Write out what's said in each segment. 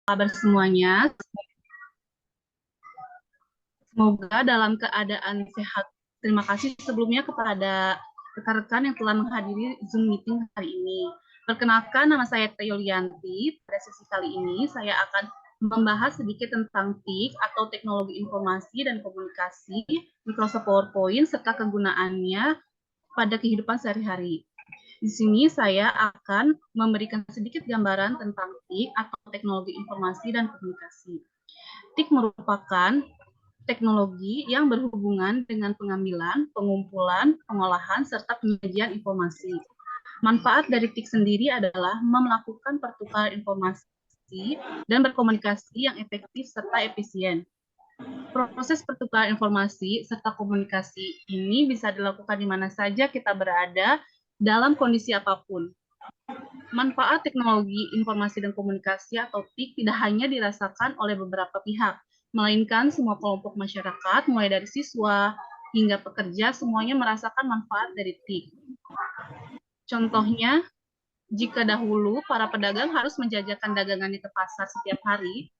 Kabar semuanya, semoga dalam keadaan sehat. Terima kasih sebelumnya kepada rekan-rekan yang telah menghadiri Zoom meeting hari ini. Perkenalkan, nama saya Teh Yulianti. Pada sesi kali ini, saya akan membahas sedikit tentang TIK atau Teknologi Informasi dan Komunikasi, Microsoft PowerPoint, serta kegunaannya pada kehidupan sehari-hari. Di sini saya akan memberikan sedikit gambaran tentang TIK atau Teknologi Informasi dan Komunikasi. TIK merupakan teknologi yang berhubungan dengan pengambilan, pengumpulan, pengolahan, serta penyajian informasi. Manfaat dari TIK sendiri adalah melakukan pertukaran informasi dan berkomunikasi yang efektif serta efisien. Proses pertukaran informasi serta komunikasi ini bisa dilakukan di mana saja kita berada dalam kondisi apapun. Manfaat teknologi informasi dan komunikasi atau TIK tidak hanya dirasakan oleh beberapa pihak, melainkan semua kelompok masyarakat, mulai dari siswa hingga pekerja, semuanya merasakan manfaat dari TIK. Contohnya, jika dahulu para pedagang harus menjajakan dagangannya ke pasar setiap hari,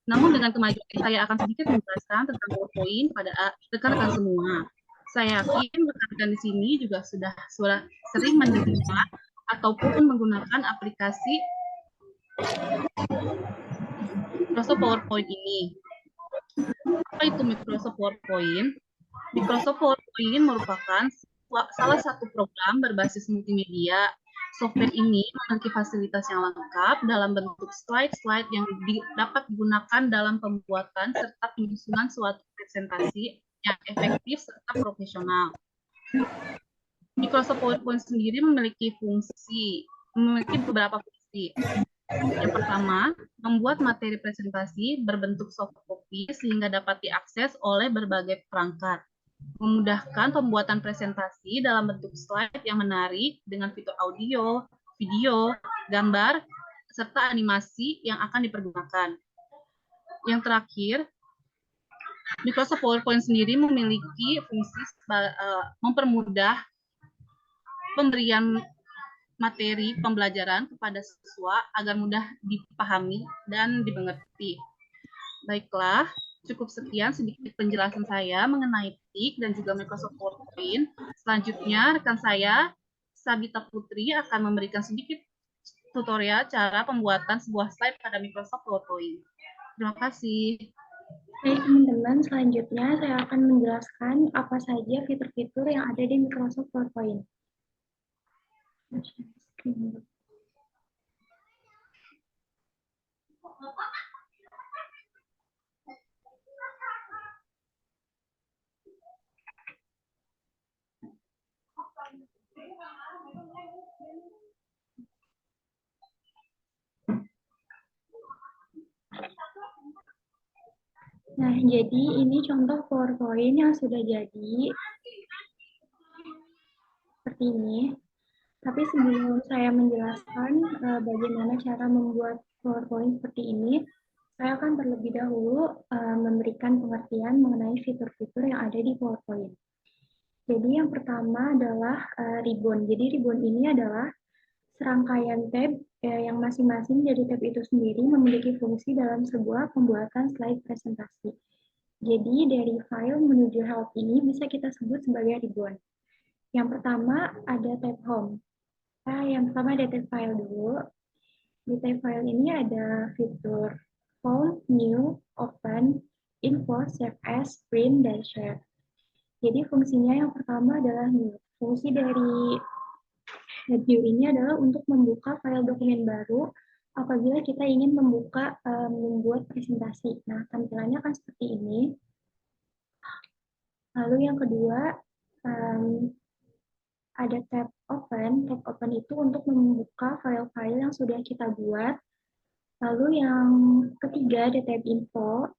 namun dengan kemajuan ini saya akan sedikit menjelaskan tentang PowerPoint pada rekan-rekan semua. Saya yakin rekan-rekan di sini juga sudah sering menerima ataupun menggunakan aplikasi Microsoft PowerPoint ini. Apa itu Microsoft PowerPoint? Microsoft PowerPoint merupakan salah satu program berbasis multimedia. Software ini memiliki fasilitas yang lengkap dalam bentuk slide-slide yang dapat digunakan dalam pembuatan serta penyusunan suatu presentasi yang efektif serta profesional. Microsoft PowerPoint sendiri memiliki beberapa fungsi. Yang pertama, membuat materi presentasi berbentuk soft copy sehingga dapat diakses oleh berbagai perangkat. Memudahkan pembuatan presentasi dalam bentuk slide yang menarik dengan fitur audio, video, gambar, serta animasi yang akan dipergunakan. Yang terakhir, Microsoft PowerPoint sendiri memiliki fungsi mempermudah pemberian materi pembelajaran kepada siswa agar mudah dipahami dan dimengerti. Baiklah, cukup sekian sedikit penjelasan saya mengenai TIK dan juga Microsoft PowerPoint. Selanjutnya, rekan saya, Sabita Putri, akan memberikan sedikit tutorial cara pembuatan sebuah slide pada Microsoft PowerPoint. Terima kasih. Baik teman-teman, selanjutnya saya akan menjelaskan apa saja fitur-fitur yang ada di Microsoft PowerPoint. Nah, jadi ini contoh PowerPoint yang sudah jadi seperti ini. Tapi sebelum saya menjelaskan bagaimana cara membuat PowerPoint seperti ini, saya akan terlebih dahulu memberikan pengertian mengenai fitur-fitur yang ada di PowerPoint. Jadi yang pertama adalah ribbon. Jadi ribbon ini adalah serangkaian tab yang masing-masing dari tab itu sendiri memiliki fungsi dalam sebuah pembuatan slide presentasi. Jadi dari file menuju help ini bisa kita sebut sebagai ribbon. Yang pertama ada tab home. Nah, yang pertama ada tab file dulu. Di tab file ini ada fitur Font, New, Open, Info, Save As, Print, dan Share. Jadi fungsinya yang pertama adalah New. Fungsi dari New ini adalah untuk membuka file dokumen baru apabila kita ingin membuat presentasi. Nah, tampilannya akan seperti ini. Lalu yang kedua, ada tab open. Tab open itu untuk membuka file-file yang sudah kita buat. Lalu yang ketiga ada tab info.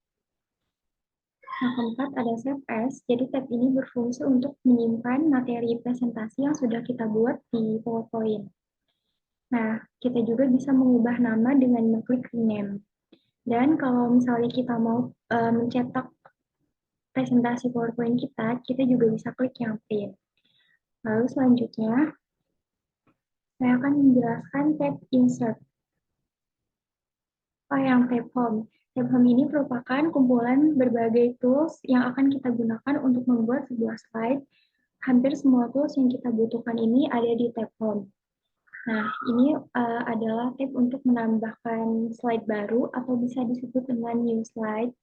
Yang keempat ada save as. Jadi tab ini berfungsi untuk menyimpan materi presentasi yang sudah kita buat di PowerPoint. Nah, kita juga bisa mengubah nama dengan mengklik rename. Dan kalau misalnya kita mau mencetak presentasi PowerPoint kita, kita juga bisa klik yang print. Lalu selanjutnya, saya akan menjelaskan tab Insert. Yang tab Home. Tab Home ini merupakan kumpulan berbagai tools yang akan kita gunakan untuk membuat sebuah slide. Hampir semua tools yang kita butuhkan ini ada di tab Home. Nah, ini adalah tab untuk menambahkan slide baru atau bisa disebut dengan new slide.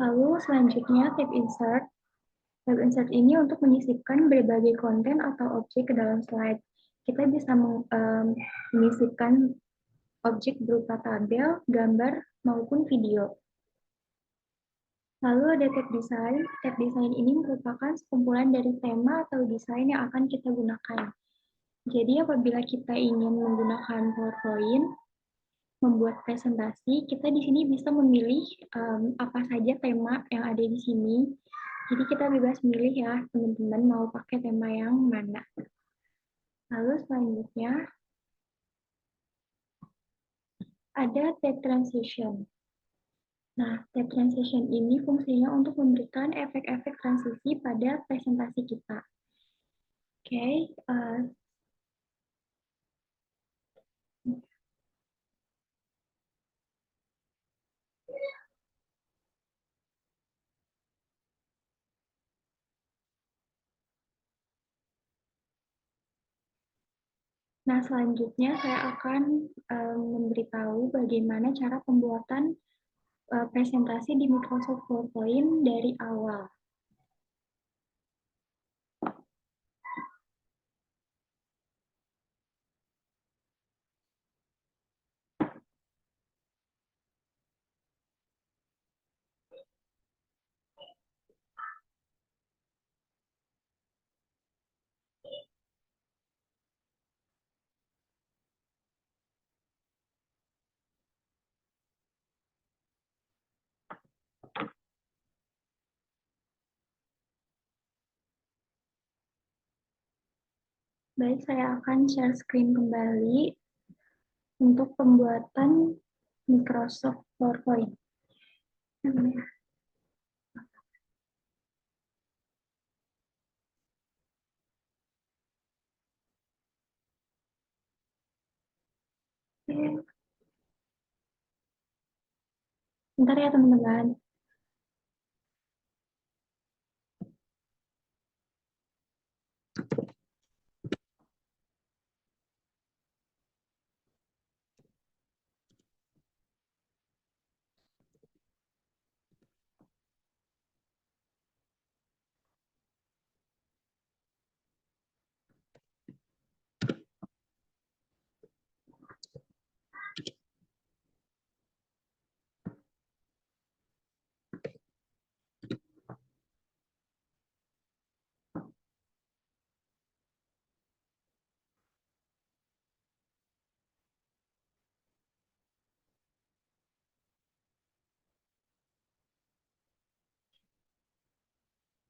Lalu selanjutnya tab Insert. Tab Insert ini untuk menyisipkan berbagai konten atau objek ke dalam slide. Kita bisa menyisipkan objek berupa tabel, gambar, maupun video. Lalu ada tab desain. Tab desain ini merupakan sekumpulan dari tema atau desain yang akan kita gunakan. Jadi apabila kita ingin menggunakan PowerPoint, membuat presentasi, kita di sini bisa memilih apa saja tema yang ada di sini. Jadi kita bebas milih ya, teman-teman mau pakai tema yang mana. Lalu selanjutnya, ada tab transition. Nah, tab transition ini fungsinya untuk memberikan efek-efek transisi pada presentasi kita. Oke, nah selanjutnya saya akan memberitahu bagaimana cara pembuatan presentasi di Microsoft PowerPoint dari awal. Baik, saya akan share screen kembali untuk pembuatan Microsoft PowerPoint. Bentar ya teman-teman.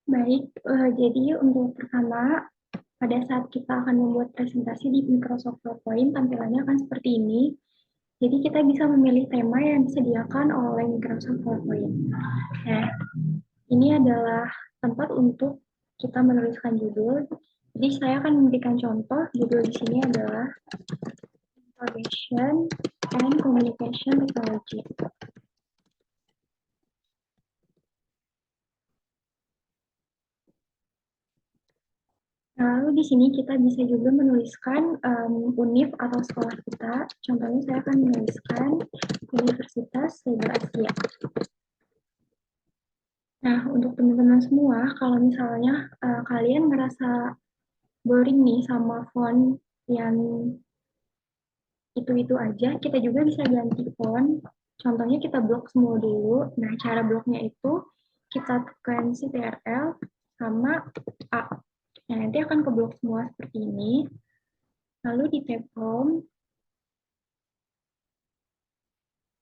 Baik, jadi untuk pertama, pada saat kita akan membuat presentasi di Microsoft PowerPoint, tampilannya akan seperti ini. Jadi kita bisa memilih tema yang disediakan oleh Microsoft PowerPoint. Nah, ini adalah tempat untuk kita menuliskan judul. Jadi saya akan memberikan contoh, judul di sini adalah Information and Communication Technology. Lalu di sini kita bisa juga menuliskan univ atau sekolah kita. Contohnya saya akan menuliskan Universitas Cyber Asia. Nah, untuk teman-teman semua, kalau misalnya kalian merasa boring nih sama font yang itu-itu aja, kita juga bisa ganti font. Contohnya kita blok semua dulu. Nah, cara bloknya itu kita tekan Ctrl sama A. Nah, nanti akan keblok semua seperti ini. Lalu di tab Home,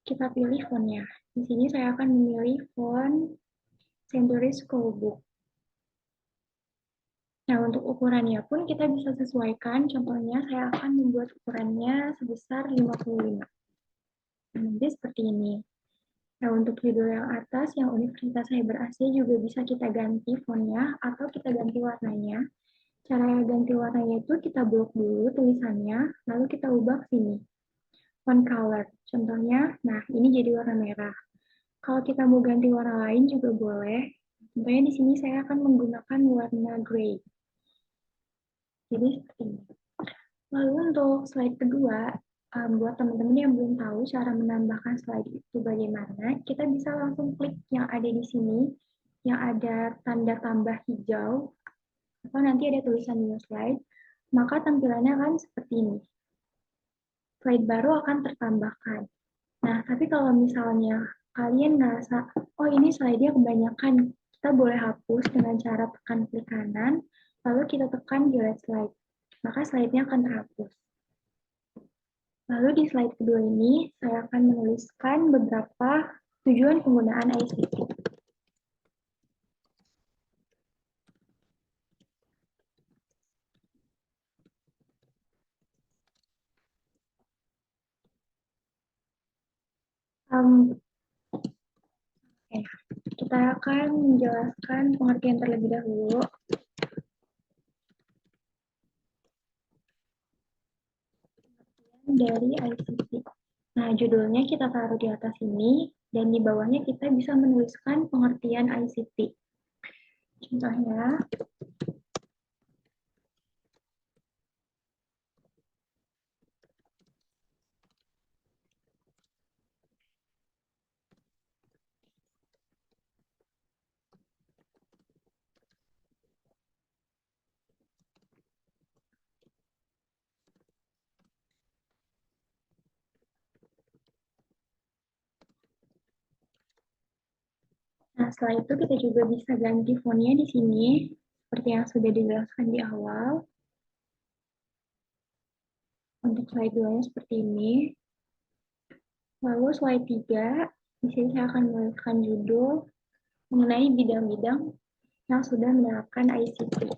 kita pilih fontnya. Di sini saya akan memilih font Century Schoolbook. Nah, untuk ukurannya pun kita bisa sesuaikan. Contohnya, saya akan membuat ukurannya sebesar 55. Nanti seperti ini. Nah, untuk judul yang atas, yang Universitas Cyber Asia juga bisa kita ganti fontnya atau kita ganti warnanya. Cara ganti warnanya itu kita blok dulu tulisannya, lalu kita ubah ke sini, font color. Contohnya, nah ini jadi warna merah. Kalau kita mau ganti warna lain juga boleh. Contohnya di sini saya akan menggunakan warna gray. Jadi seperti ini. Lalu untuk slide kedua, buat teman-teman yang belum tahu cara menambahkan slide itu bagaimana, kita bisa langsung klik yang ada di sini, yang ada tanda tambah hijau, atau nanti ada tulisan new slide, maka tampilannya akan seperti ini. Slide baru akan tertambahkan. Nah, tapi kalau misalnya kalian ngerasa, oh ini slide-nya kebanyakan, kita boleh hapus dengan cara tekan klik kanan, lalu kita tekan delete slide. Maka slide-nya akan terhapus. Lalu di slide kedua ini, saya akan menuliskan beberapa tujuan penggunaan ICT. Kita akan menjelaskan pengertian terlebih dahulu. Dari ICT. Nah, judulnya kita taruh di atas ini, dan di bawahnya kita bisa menuliskan pengertian ICT. Contohnya, nah setelah itu kita juga bisa ganti fontnya di sini, seperti yang sudah dijelaskan di awal. Untuk slide 2-nya seperti ini. Lalu slide 3, di sini saya akan menuliskan judul mengenai bidang-bidang yang sudah menerapkan ICT.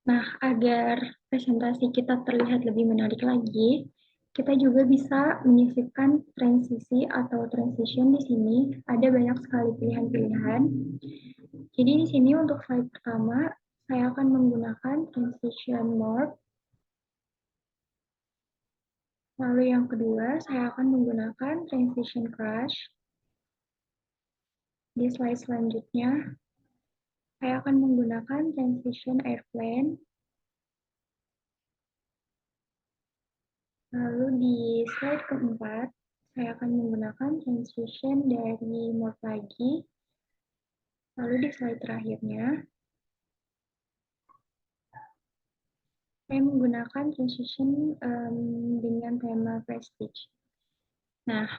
Nah, agar presentasi kita terlihat lebih menarik lagi, kita juga bisa menyisipkan transisi atau transition di sini. Ada banyak sekali pilihan-pilihan. Jadi di sini untuk slide pertama, saya akan menggunakan transition mode. Lalu yang kedua, saya akan menggunakan transition crush. Di slide selanjutnya, saya akan menggunakan transition airplane. Lalu di slide keempat, saya akan menggunakan transition dari mode lagi. Lalu di slide terakhirnya, saya menggunakan transition dengan tema prestige. Nah,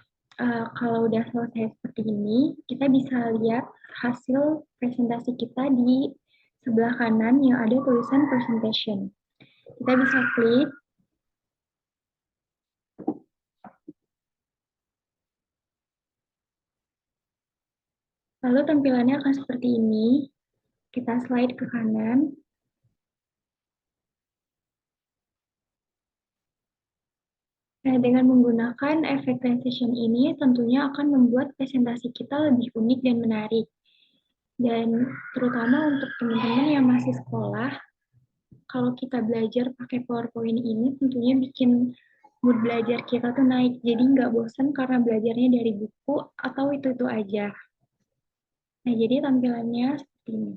kalau udah selesai seperti ini, kita bisa lihat hasil presentasi kita di sebelah kanan yang ada tulisan presentation. Kita bisa klik. Lalu tampilannya akan seperti ini. Kita slide ke kanan. Nah, dengan menggunakan efek transition ini tentunya akan membuat presentasi kita lebih unik dan menarik. Dan terutama untuk teman-teman yang masih sekolah, kalau kita belajar pakai PowerPoint ini tentunya bikin mood belajar kita tuh naik. Jadi nggak bosan karena belajarnya dari buku atau itu-itu aja. Nah, jadi tampilannya seperti ini.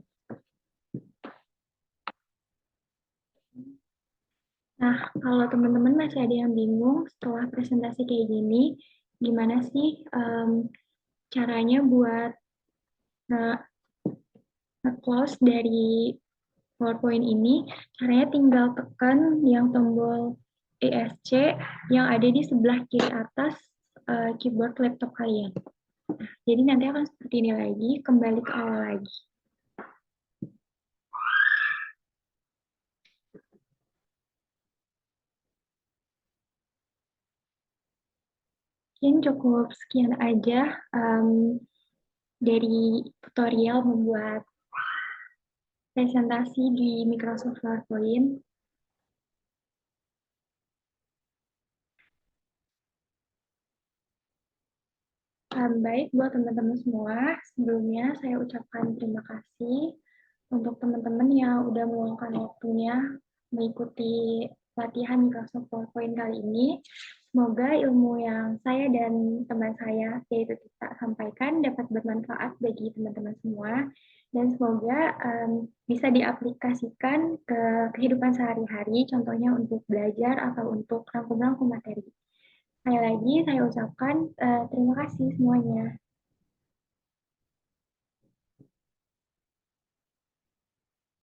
Nah, kalau teman-teman masih ada yang bingung setelah presentasi kayak gini, gimana sih caranya buat nge-close dari PowerPoint ini? Caranya tinggal tekan yang tombol ESC yang ada di sebelah kiri atas keyboard laptop kalian. Nah, jadi nanti akan seperti ini lagi, kembali ke awal lagi. Mungkin cukup sekian aja dari tutorial membuat presentasi di Microsoft PowerPoint. Baik buat teman-teman semua, sebelumnya saya ucapkan terima kasih untuk teman-teman yang udah meluangkan waktunya mengikuti latihan Microsoft PowerPoint kali ini. Semoga ilmu yang saya dan teman saya, yaitu Tita, sampaikan dapat bermanfaat bagi teman-teman semua, dan semoga bisa diaplikasikan ke kehidupan sehari-hari, contohnya untuk belajar atau untuk rangkum-rangkum materi. Sekali lagi saya ucapkan terima kasih semuanya.